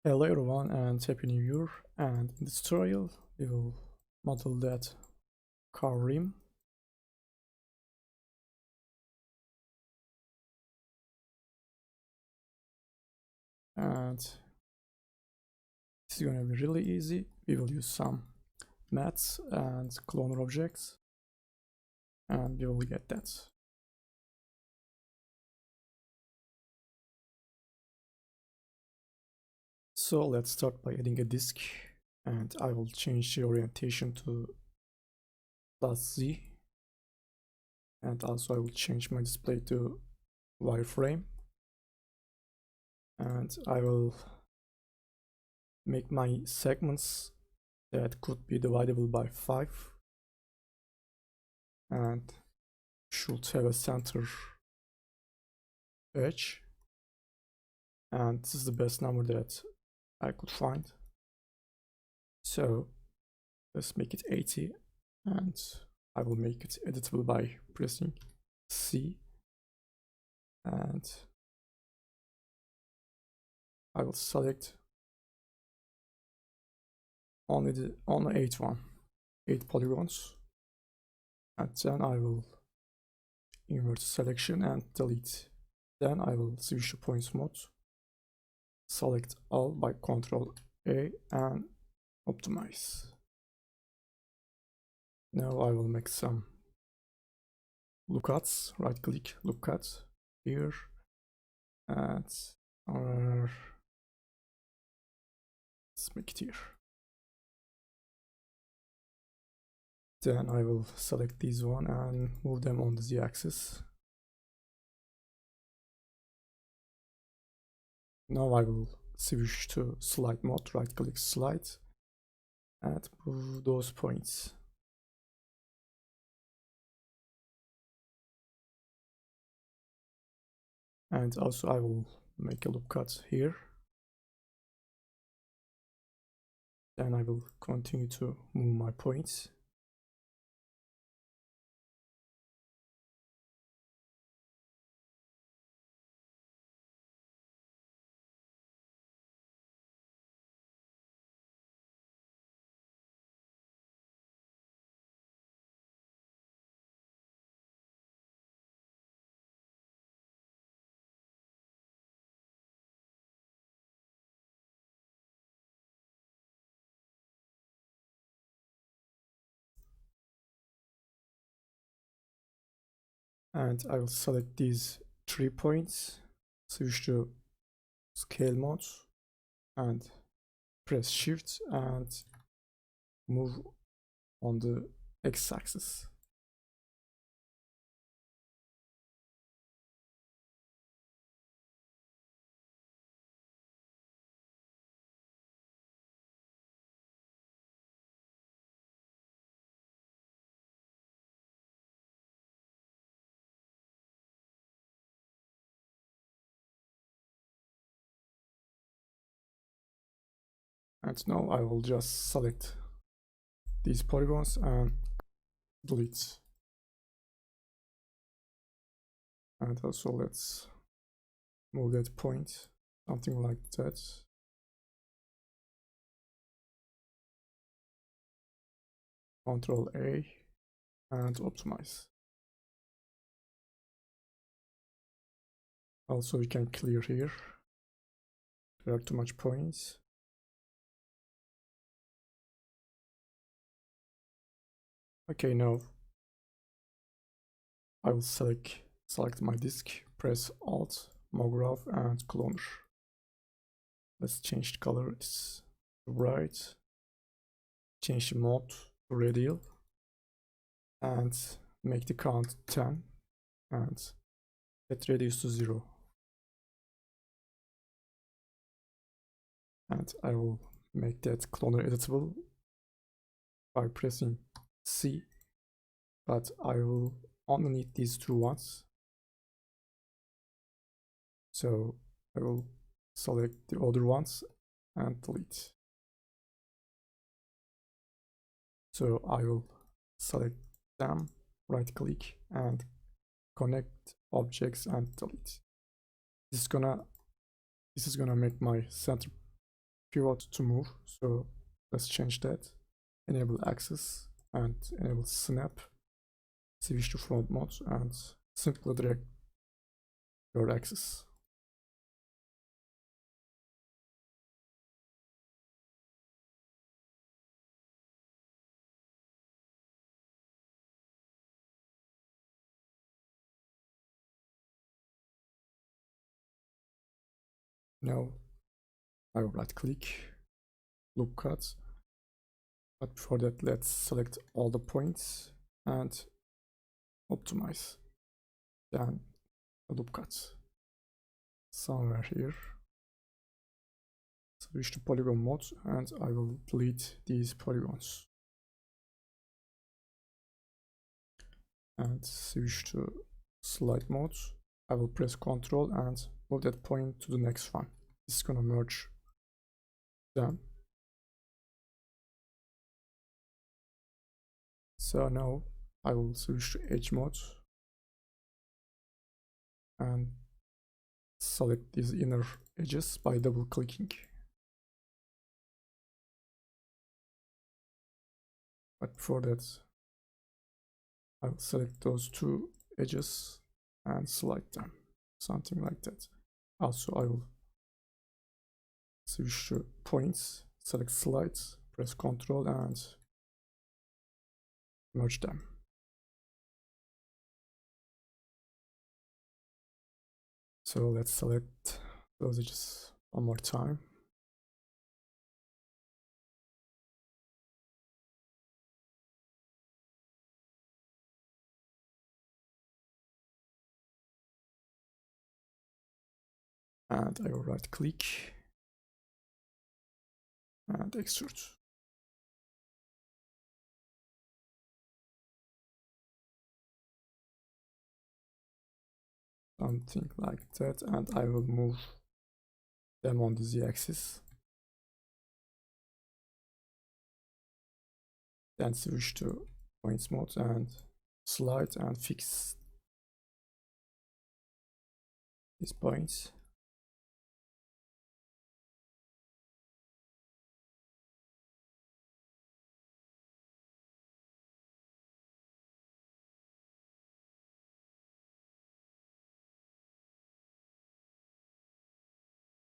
Hello everyone and happy new year, and in this tutorial we will model that car rim. And this is going to be really easy. We will use some maths and cloner objects and we will get that. So let's start by adding a disk, and I will change the orientation to +Z, and also I will change my display to wireframe, and I will make my segments that could be divisible by 5 and should have a center edge, and this is the best number that I could find. So let's make it 80, and I will make it editable by pressing C, and I will select only 8 polygons, and then I will invert selection and delete. Then I will switch to points mode, select all by Ctrl A and optimize. Now I will make some lookouts. Right click, lookout here, and let's make it here. Then I will select these one and move them on the z-axis. Now I will switch to slide mode, right click slide, and move those points. And also I will make a loop cut here. Then I will continue to move my points. And I will select these 3 points, switch to scale mode, and press shift and move on the x-axis. And now I will just select these polygons and delete. And also let's move that point, something like that. Ctrl A and optimize. Also we can clear here. There are too much points. Okay, now I will select my disk, press Alt, Mograph and Cloner. Let's change the color, it's bright. Change the mode to radial and make the count 10 and set radius to 0. And I will make that cloner editable by pressing C, but I will only need these 2 ones. So I will select the other ones and delete. So I will select them, right click and connect objects and delete. This is gonna make my center pivot to move. So let's change that. Enable axis and enable snap. Switch to front mode and simply drag your axis. Now I will right click, loop cut. But before that, let's select all the points and optimize. Then a loop cut somewhere here. Switch to polygon mode and I will delete these polygons. And switch to slide mode. I will press Ctrl and move that point to the next one. This is gonna merge them. So now I will switch to edge mode and select these inner edges by double clicking. But before that, I will select those two edges and slide them, something like that. Also, I will switch to points, select slide, press Ctrl and merge them. So let's select those edges one more time. And I will right click and extrude. Something like that, and I will move them on the z-axis. Then switch to points mode and slide and fix these points.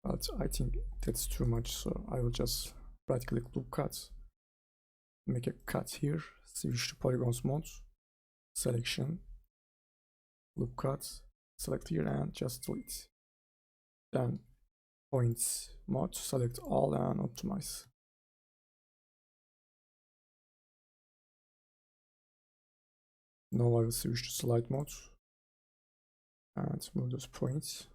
But I think that's too much, so I will just right click loop cut, make a cut here, switch to polygons mode, selection, loop cut, select here and just delete. Then points mode, select all and optimize. Now I will switch to slide mode and move those points.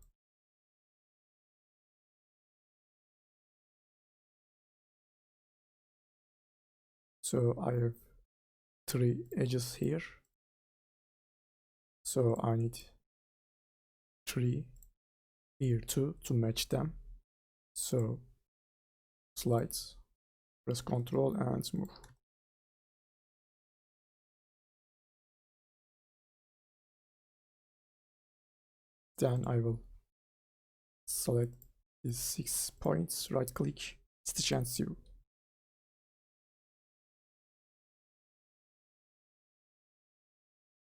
So I have 3 edges here. So I need 3 here too to match them. So slides, press Ctrl and move. Then I will select these 6 points, right click, stitch and sew.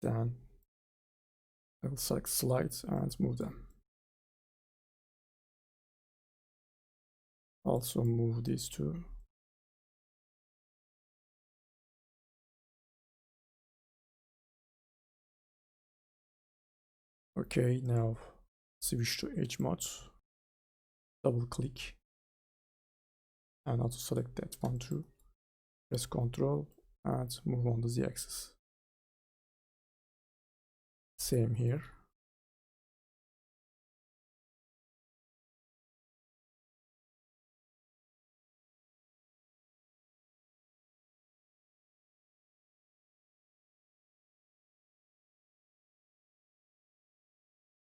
Then I will select slides and move them. Also move these two. Okay, now switch to edge mode, double click and also select that one too. Press Ctrl and move on the z-axis. Same here.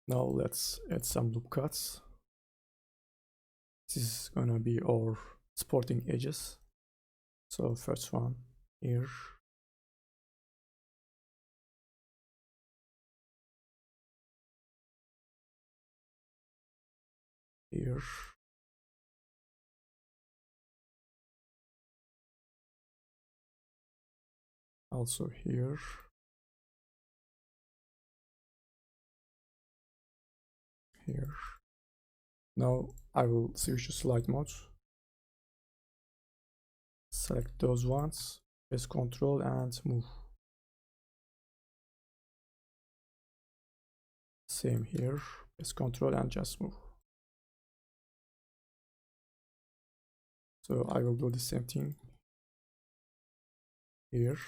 Now let's add some loop cuts. This is gonna be our supporting edges. So first one here. Here. also here. Here. Now I will switch to slide mode. Select those ones, press Ctrl and move. Same here, press Ctrl and just move. So I will do the same thing here.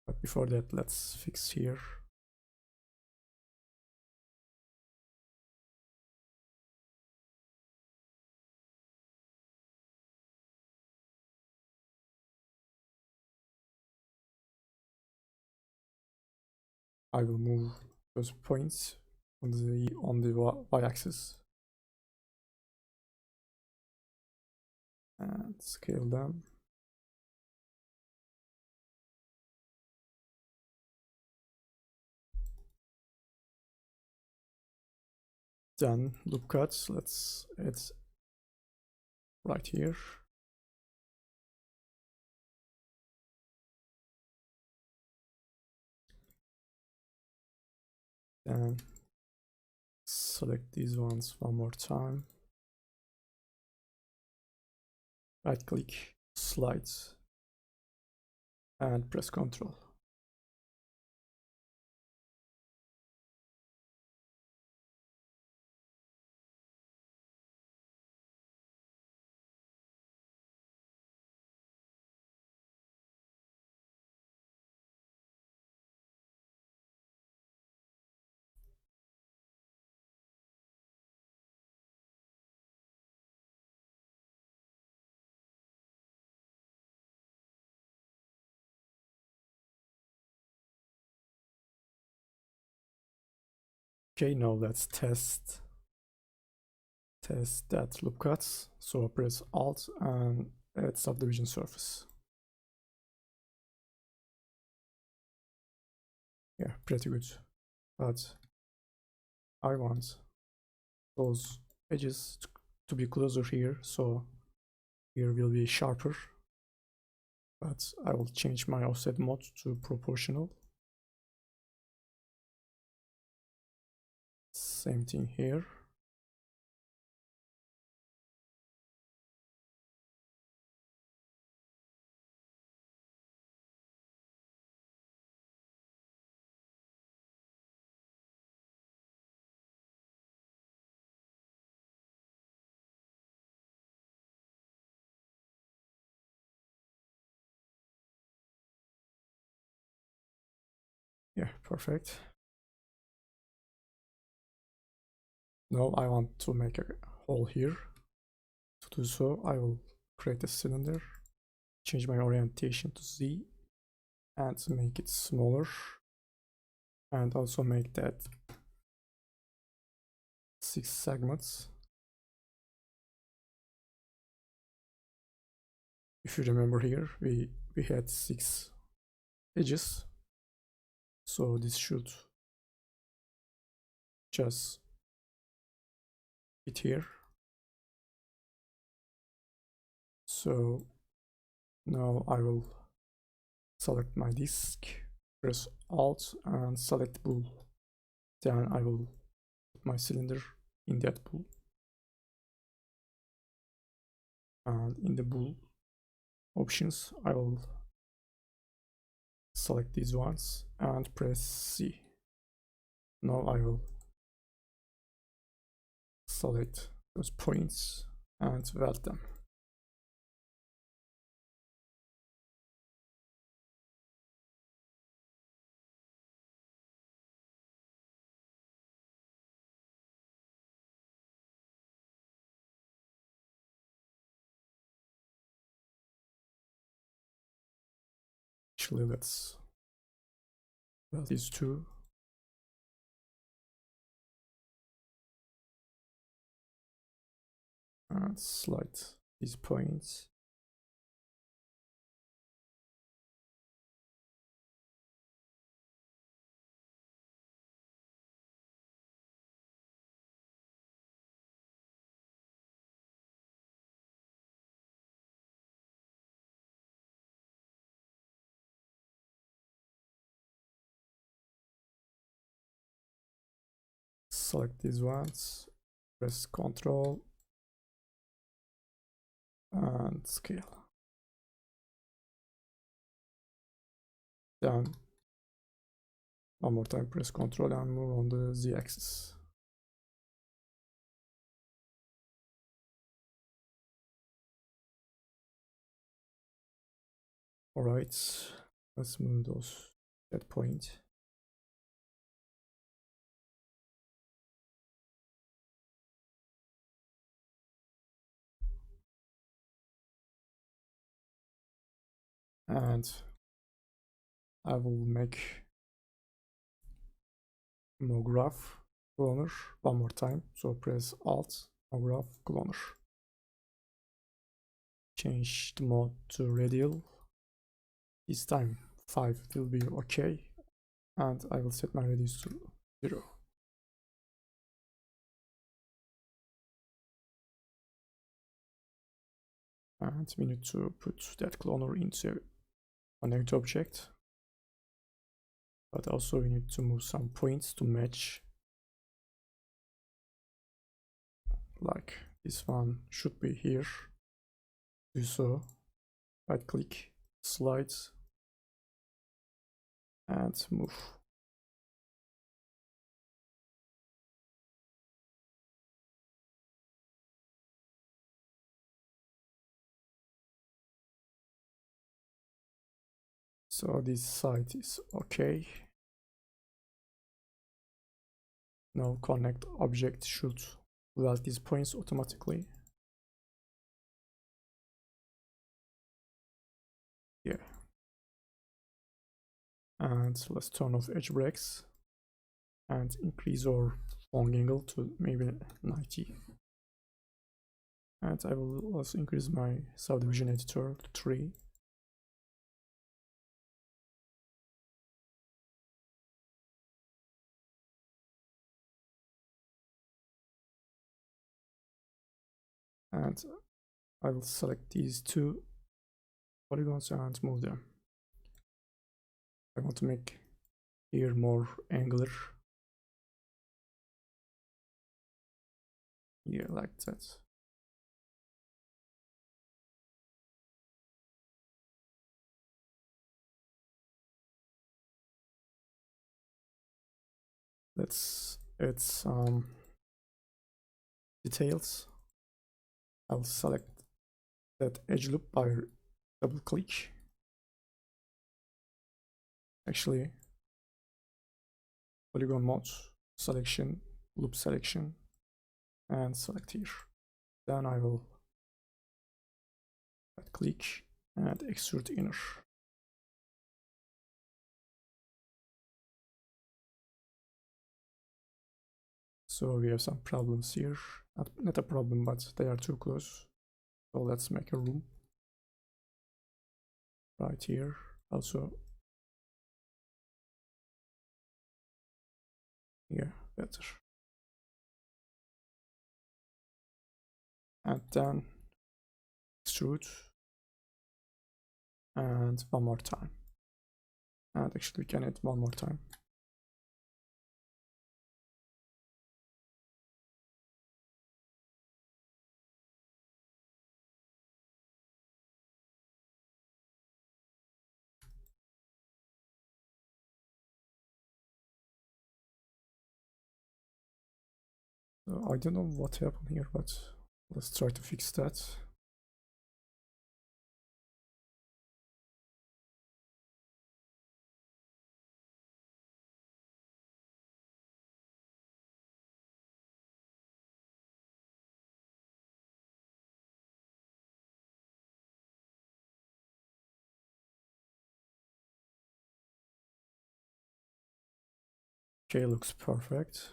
But before that, let's fix here. I will move those points on the y-axis and scale them. Then loop cuts, let's add right here. Then select these ones one more time. Right click, slide, and press Ctrl. Okay, now let's test that loop cuts. So press Alt and add subdivision surface. Yeah, pretty good. But I want those edges to be closer here, so here will be sharper. But I will change my offset mode to proportional. Same thing here. Yeah, perfect. Now I want to make a hole here. To do so, I will create a cylinder, change my orientation to Z, and make it smaller, and also make that 6 segments. If you remember here, we had 6 edges, so this should just fit here. So now I will select my disk, press Alt and select bool. Then I will put my cylinder in that bool. And in the bool options, I will select these ones and press C. Now I will select those points and weld them. Actually, let's weld these two. And slide these points. select these ones, press Ctrl and scale. Then one more time press Ctrl and move on the Z-axis. Alright, let's move that point. And I will make Mograph Cloner one more time. So press Alt, Mograph Cloner. Change the mode to radial. This time 5 will be okay. And I will set my radius to 0. And we need to put that cloner into connect object. But also we need to move some points to match. Like this one should be here. Do so. Right click, slide, and move. So this side is okay. Now connect object should weld these points automatically. Yeah. And let's turn off edge breaks and increase our long angle to maybe 90. And I will also increase my subdivision editor to 3. And I will select these two polygons and move them. I want to make here more angular. Yeah, like that. Let's add some details. I'll select that edge loop by double click. Actually, polygon mode, selection, loop selection, and select here. Then I will right click and extrude inner. So we have some problems here. Not a problem, but they are too close. So let's make a room right here. Also, yeah, better. And then extrude. And one more time. And actually we can add one more time. So I don't know what happened here, but let's try to fix that. Okay, looks perfect.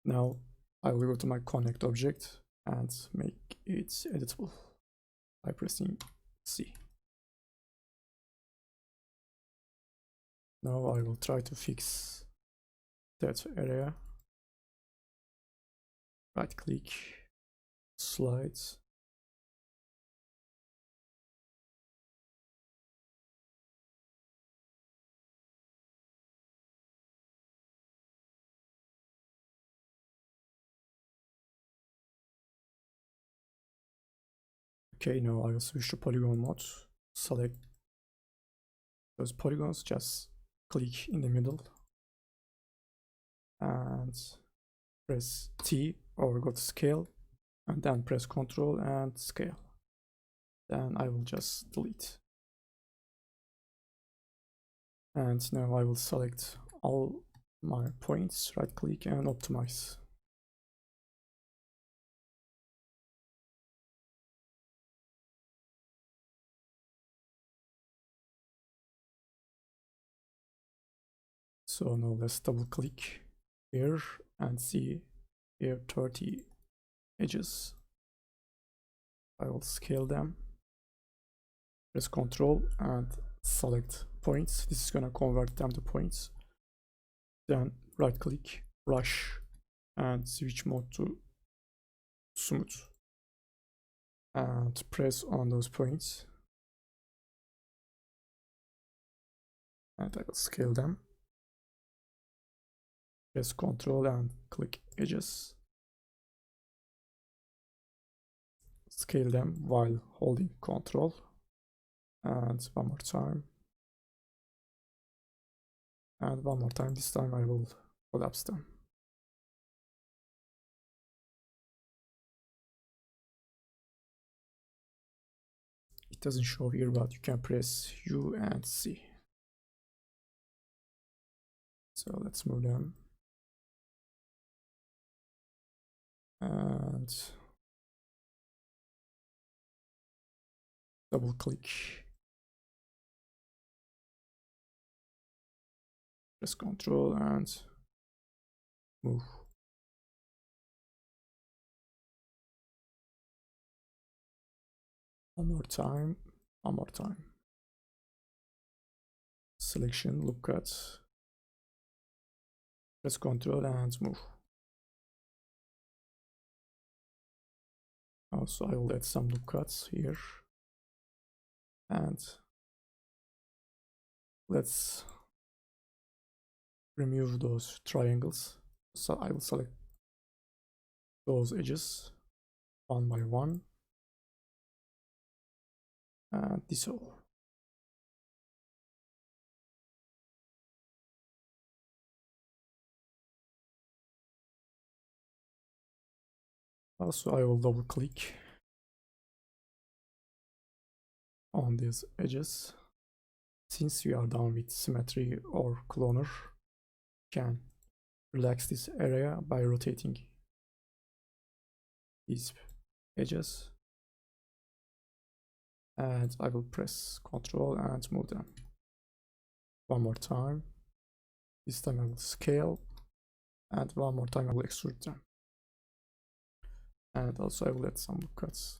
Now I will go to my connect object and make it editable by pressing C. Now I will try to fix that area. Right click, slides. Okay, now I will switch to polygon mode. Select those polygons, just click in the middle and press T or go to scale, and then press Ctrl and scale. Then I will just delete. And now I will select all my points, right click and optimize. So now let's double click here and see here 30 edges. I will scale them. Press Ctrl and select points. This is gonna convert them to points. Then right click, brush, and switch mode to smooth. And press on those points. And I will scale them. Press Ctrl and click edges. Scale them while holding Ctrl. And one more time. And one more time. This time I will collapse them. It doesn't show here, but you can press U and C. So let's move them. And double click. Press Ctrl and move. One more time. One more time. Selection, look at. Press Ctrl and move. Also, I will add some loop cuts here. And let's remove those triangles. So I will select those edges one by one. And this all. Also, I will double click on these edges. Since we are done with symmetry or cloner, you can relax this area by rotating these edges. And I will press Ctrl and move them. One more time. This time I will scale. And one more time I will extrude them. And also I will add some cuts.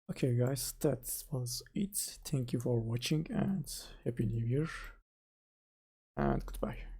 Okay guys, that was it. Thank you for watching and Happy New Year and goodbye.